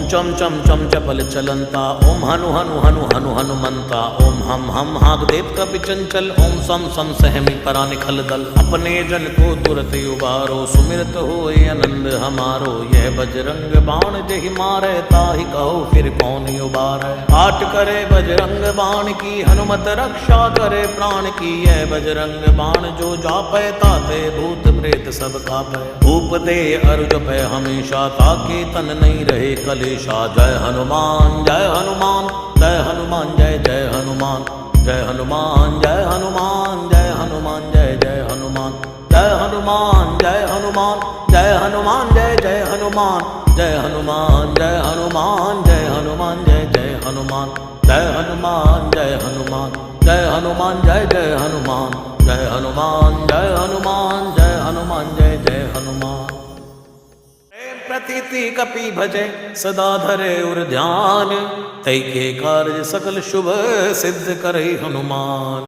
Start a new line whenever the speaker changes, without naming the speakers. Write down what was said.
चम चम चम चपल चलंता, ओम हनु हनु हनु हनु हनुमंता, ओम हम हाग देव कपि चंचल, ओम सम सम सहमी करा निखल दल। अपने जन को तुरत उबारो, सुमिरत होए आनंद हमारो। यह बजरंग बाण जहि मारे, ताहि कहो फिर कौन उबारे। आट करे बजरंग बाण की, हनुमत रक्षा करे प्राण की। यह बजरंग बाण जो जापै, ताते भूत प्रेत सब कापै। भूप दे अरु जपै हमेशा, ताके तन नहीं रहे कलेशा। जय हनुमान जय हनुमान, जय हनुमान जय जय हनुमान। जय हनुमान जय हनुमान, जय हनुमान जय जय हनुमान। जय हनुमान जय हनुमान, जय हनुमान जय जय हनुमान। जय हनुमान जय हनुमान, जय हनुमान जय जय हनुमान। जय हनुमान जय हनुमान, जय हनुमान जय जय हनुमान। जय हनुमान जय हनुमान, जय हनुमान जय जय हनुमान। प्रतीति कपि भजे सदा धरे उर ध्यान, तै के कार्य सकल शुभ सिद्ध करे हनुमान।